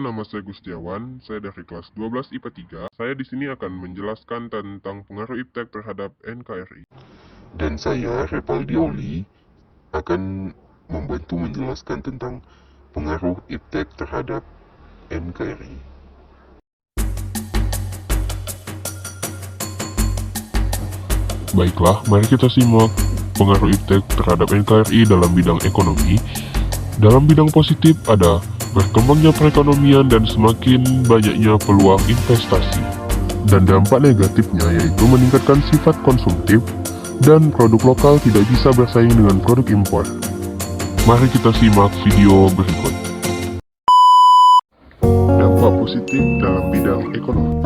Perkenalkan, nama saya Gustiawan. Saya dari kelas 12 IPA 3. Saya di sini akan menjelaskan tentang pengaruh iptek terhadap NKRI. Dan saya, Repaldioli, akan membantu menjelaskan tentang pengaruh iptek terhadap NKRI. Baiklah, mari kita simak pengaruh iptek terhadap NKRI dalam bidang ekonomi. Dalam bidang positif ada berkembangnya perekonomian dan semakin banyaknya peluang investasi. Dan dampak negatifnya yaitu meningkatkan sifat konsumtif dan produk lokal tidak bisa bersaing dengan produk impor. Mari kita simak video berikut. Dampak positif dalam bidang ekonomi.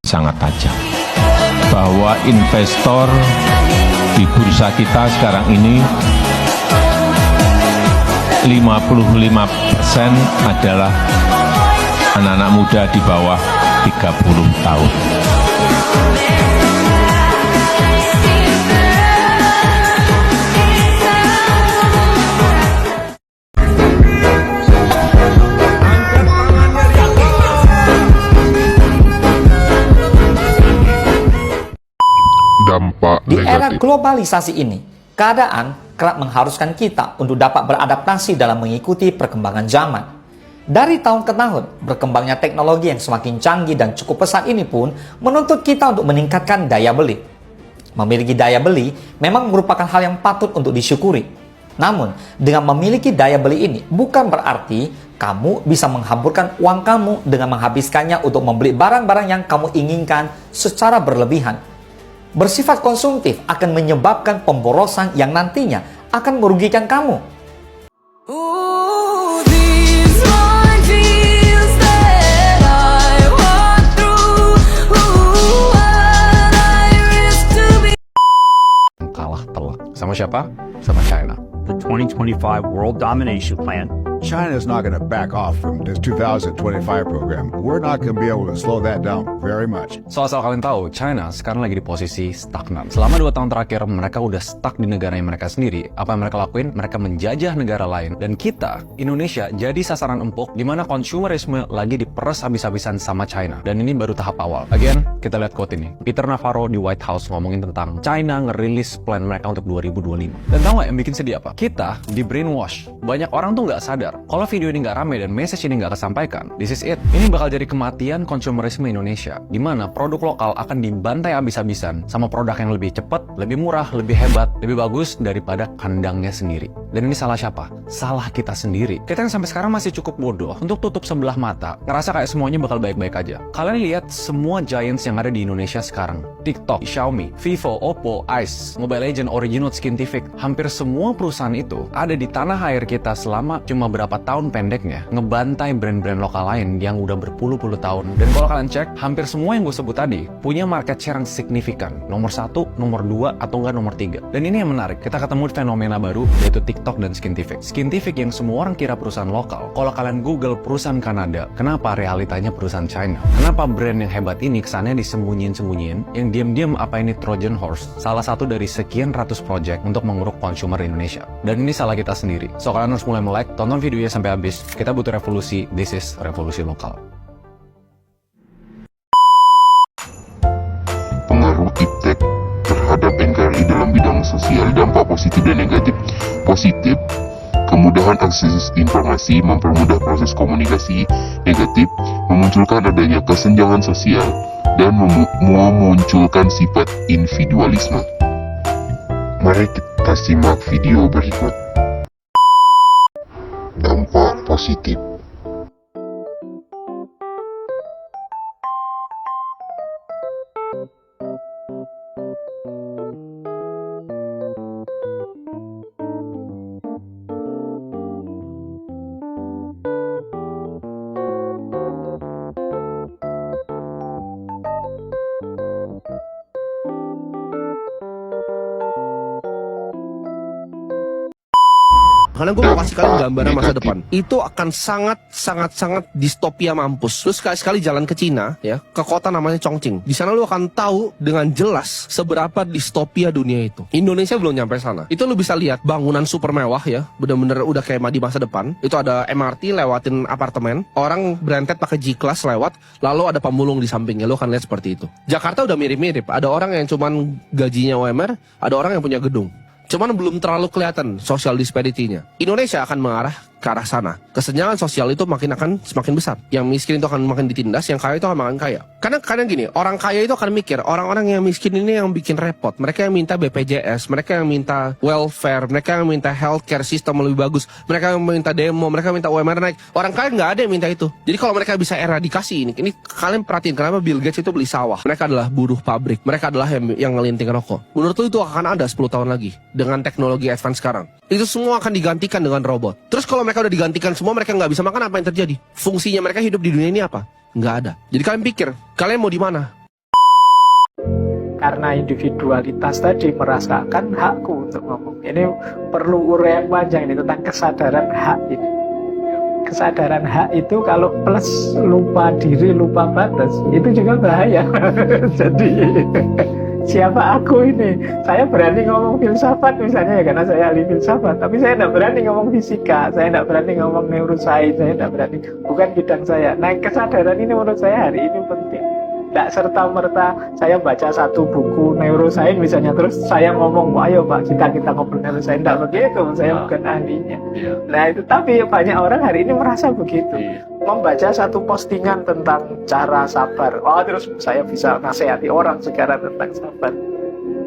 Sangat tajam bahwa investor di bursa kita sekarang ini 55% adalah anak-anak muda di bawah 30 tahun. Dampak Di era negatif. globalisasi ini, keadaan kerap mengharuskan kita untuk dapat beradaptasi dalam mengikuti perkembangan zaman. Dari tahun ke tahun, berkembangnya teknologi yang semakin canggih dan cukup pesat ini pun menuntut kita untuk meningkatkan daya beli. Memiliki daya beli memang merupakan hal yang patut untuk disyukuri. Namun, dengan memiliki daya beli ini bukan berarti kamu bisa menghamburkan uang kamu dengan menghabiskannya untuk membeli barang-barang yang kamu inginkan secara berlebihan. Bersifat konsumtif akan menyebabkan pemborosan yang nantinya akan merugikan kamu. Kalah telak. Sama siapa? Sama China. The 2025 World Domination Plan. China's not going to back off from this 2025 program. We're not going to be able to slow that down very much. So, asal kalian tahu, China sekarang lagi di posisi stagnan. Selama 2 tahun terakhir, mereka udah stuck di negaranya mereka sendiri. Apa yang mereka lakuin? Mereka menjajah negara lain. Dan kita, Indonesia, jadi sasaran empuk di mana konsumerisme lagi diperes habis-habisan sama China. Dan ini baru tahap awal. Again, kita lihat quote ini. Peter Navarro di White House ngomongin tentang China ngerilis plan mereka untuk 2025. Dan tahu nggak yang bikin sedih apa? Kita di brainwash. Banyak orang tuh nggak sadar kalau video ini nggak rame dan message ini nggak kesampaikan, this is it. Ini bakal jadi kematian konsumerisme Indonesia, di mana produk lokal akan dibantai habis-habisan sama produk yang lebih cepat, lebih murah, lebih hebat, lebih bagus daripada kandangnya sendiri. Dan ini salah siapa? Salah kita sendiri. Kita yang sampai sekarang masih cukup bodoh untuk tutup sebelah mata, ngerasa kayak semuanya bakal baik-baik aja. Kalian lihat semua giants yang ada di Indonesia sekarang. TikTok, Xiaomi, Vivo, Oppo, Ice, Mobile Legends, Original, Skintific. Hampir semua perusahaan itu ada di tanah air kita selama cuma berapa tahun pendeknya, ngebantai brand-brand lokal lain yang udah berpuluh-puluh tahun. Dan kalau kalian cek, hampir semua yang gue sebut tadi punya market share yang signifikan. Nomor 1, nomor 2, atau enggak nomor 3. Dan ini yang menarik, kita ketemu fenomena baru, yaitu TikTok dan Skintific. Skintific yang semua orang kira perusahaan lokal. Kalau kalian Google perusahaan Kanada, kenapa realitanya perusahaan China? Kenapa brand yang hebat ini kesannya disembunyiin-sembunyiin, yang diam-diam apa ini Trojan Horse? Salah satu dari sekian ratus project untuk mengeruk konsumer Indonesia. Dan ini salah kita sendiri. So kalian harus mulai melek, tonton videonya sampai habis. Kita butuh revolusi. This is revolusi lokal. Pengaruh iptek terhadap NKRI dalam bidang sosial, dampak positif dan negatif. Positif, kemudahan akses informasi, mempermudah proses komunikasi. Negatif, memunculkan adanya kesenjangan sosial dan memunculkan sifat individualisme. Mari kita simak video berikut. Dampak positif. Karena gue mau kasih kalian gambaran masa depan. Itu akan sangat distopia mampus. Terus sekali-sekali jalan ke Cina, ya, ke kota namanya Chongqing. Di sana lu akan tahu dengan jelas seberapa distopia dunia itu. Indonesia belum nyampe sana. Itu lu bisa lihat bangunan super mewah, ya, bener-bener udah kayak di masa depan. Itu ada MRT lewatin apartemen, orang berentet pakai G-Class lewat, lalu ada pemulung di sampingnya. Lu akan lihat seperti itu. Jakarta udah mirip-mirip. Ada orang yang cuman gajinya UMR, ada orang yang punya gedung. Cuman belum terlalu kelihatan social disparity-nya. Indonesia akan mengarah ke arah sana. Kesenjangan sosial itu akan semakin besar. Yang miskin itu akan makin ditindas, yang kaya itu akan makin kaya. Karena kadang gini, orang kaya itu akan mikir, orang-orang yang miskin ini yang bikin repot. Mereka yang minta BPJS, mereka yang minta welfare, mereka yang minta healthcare system lebih bagus, mereka yang minta demo, mereka yang minta UMR naik. Orang kaya nggak ada yang minta itu. Jadi kalau mereka bisa eradikasi ini kalian perhatiin kenapa Bill Gates itu beli sawah. Mereka adalah buruh pabrik, mereka adalah yang ngelinting rokok. Menurut lu itu akan ada 10 tahun lagi dengan teknologi advance sekarang. Itu semua akan digantikan dengan robot. Terus kalau mereka udah digantikan semua, mereka nggak bisa makan, apa yang terjadi? Fungsinya mereka hidup di dunia ini apa? Nggak ada. Jadi kalian pikir, kalian mau di mana? Karena individualitas tadi merasakan hakku untuk ngomong. Ini perlu uraian panjang ini tentang kesadaran hak ini. Kesadaran hak itu kalau plus lupa diri, lupa batas, itu juga bahaya. Jadi siapa aku ini? Saya berani ngomong filsafat misalnya ya karena saya ahli filsafat, tapi saya tidak berani ngomong fisika, saya tidak berani ngomong neuroscience, saya tidak berani, bukan bidang saya. Nah, kesadaran ini menurut saya hari ini penting. Tidak serta-merta saya baca satu buku neuroscience misalnya, terus saya ngomong, ayo Pak, kita ngobrol neuroscience. Tidak begitu, saya bukan ahlinya. Nah itu, tapi banyak orang hari ini merasa begitu. Membaca satu postingan tentang cara sabar, terus saya bisa nasihati orang sekarang tentang sabar.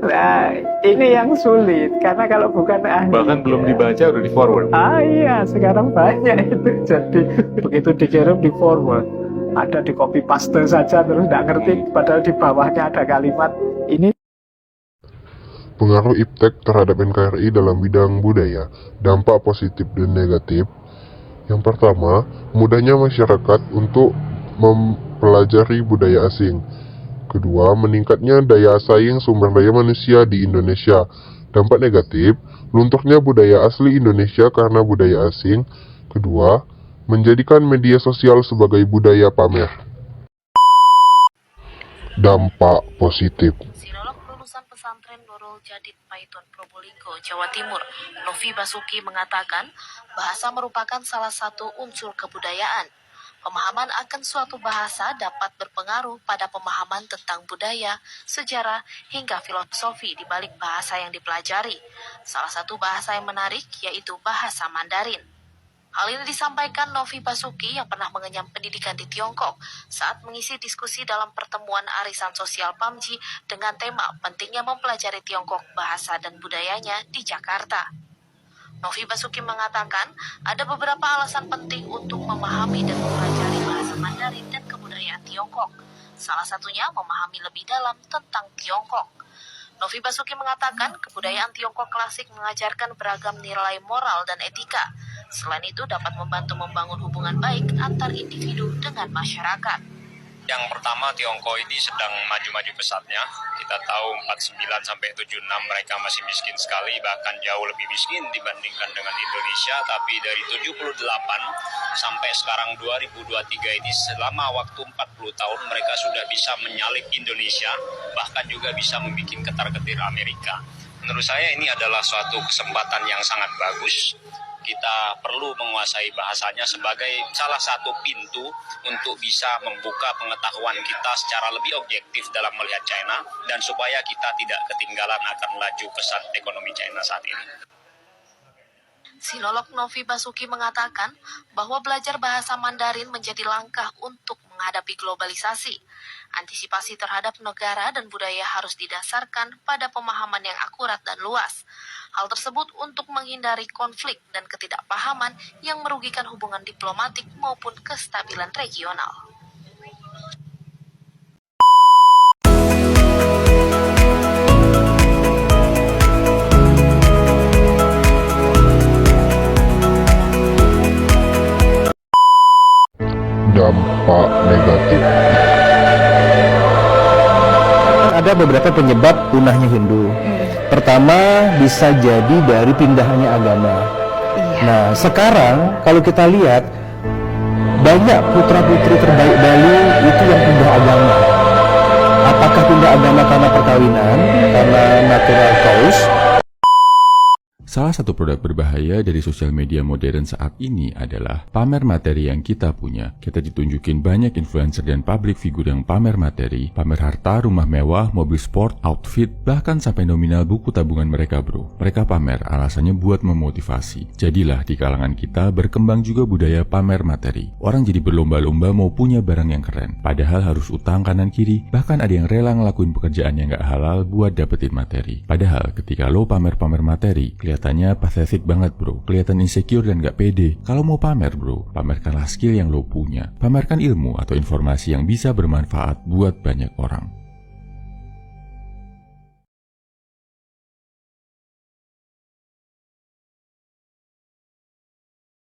Nah, ini yang sulit, karena kalau bukan ahli, bahkan belum dibaca udah di forward. Iya, sekarang banyak itu. Jadi begitu dikirim di forward, ada di copy paste saja, terus nggak ngerti, padahal di bawahnya ada kalimat ini. Pengaruh iptek terhadap NKRI dalam bidang budaya, dampak positif dan negatif. Yang pertama, mudahnya masyarakat untuk mempelajari budaya asing. Kedua, meningkatnya daya saing sumber daya manusia di Indonesia. Dampak negatif, lunturnya budaya asli Indonesia karena budaya asing. Kedua, menjadikan media sosial sebagai budaya pamer. Dampak positif. Sinolog lulusan pesantren Nurul Jadid Paiton Probolinggo, Jawa Timur, Novi Basuki mengatakan bahasa merupakan salah satu unsur kebudayaan. Pemahaman akan suatu bahasa dapat berpengaruh pada pemahaman tentang budaya, sejarah, hingga filosofi di balik bahasa yang dipelajari. Salah satu bahasa yang menarik yaitu bahasa Mandarin. Hal ini disampaikan Novi Basuki yang pernah mengenyam pendidikan di Tiongkok saat mengisi diskusi dalam pertemuan arisan sosial PAMJI dengan tema pentingnya mempelajari Tiongkok bahasa dan budayanya di Jakarta. Novi Basuki mengatakan ada beberapa alasan penting untuk memahami dan mempelajari bahasa Mandarin dan kebudayaan Tiongkok. Salah satunya memahami lebih dalam tentang Tiongkok. Novi Basuki mengatakan kebudayaan Tiongkok klasik mengajarkan beragam nilai moral dan etika. Selain itu dapat membantu membangun hubungan baik antar individu dengan masyarakat. Yang pertama, Tiongkok ini sedang maju-maju pesatnya. Kita tahu 49 sampai 76 mereka masih miskin sekali, bahkan jauh lebih miskin dibandingkan dengan Indonesia. Tapi dari 78 sampai sekarang 2023 ini selama waktu 40 tahun mereka sudah bisa menyalip Indonesia, bahkan juga bisa membuat ketar-ketir Amerika. Menurut saya ini adalah suatu kesempatan yang sangat bagus. Kita perlu menguasai bahasanya sebagai salah satu pintu untuk bisa membuka pengetahuan kita secara lebih objektif dalam melihat China dan supaya kita tidak ketinggalan akan laju pesat ekonomi China saat ini. Sinolog Novi Basuki mengatakan bahwa belajar bahasa Mandarin menjadi langkah untuk menghadapi globalisasi. Antisipasi terhadap negara dan budaya harus didasarkan pada pemahaman yang akurat dan luas. Hal tersebut untuk menghindari konflik dan ketidakpahaman yang merugikan hubungan diplomatik maupun kestabilan regional. Dampak negatif. Ada beberapa penyebab punahnya Hindu. Pertama, bisa jadi dari pindahannya agama. Nah, sekarang kalau kita lihat banyak putra-putri terbaik Bali itu yang pindah agama. Apakah pindah agama karena perkawinan, karena natural cause? Salah satu produk berbahaya dari sosial media modern saat ini adalah pamer materi yang kita punya. Kita ditunjukin banyak influencer dan public figure yang pamer materi, pamer harta, rumah mewah, mobil sport, outfit, bahkan sampai nominal buku tabungan mereka bro. Mereka pamer, alasannya buat memotivasi. Jadilah di kalangan kita berkembang juga budaya pamer materi. Orang jadi berlomba-lomba mau punya barang yang keren, padahal harus utang kanan kiri, bahkan ada yang rela ngelakuin pekerjaan yang gak halal buat dapetin materi. Padahal ketika lo pamer-pamer materi, kelihatannya pathetic banget bro, kelihatan insecure dan gak pede. Kalau mau pamer bro, pamerkanlah skill yang lo punya, pamerkan ilmu atau informasi yang bisa bermanfaat buat banyak orang.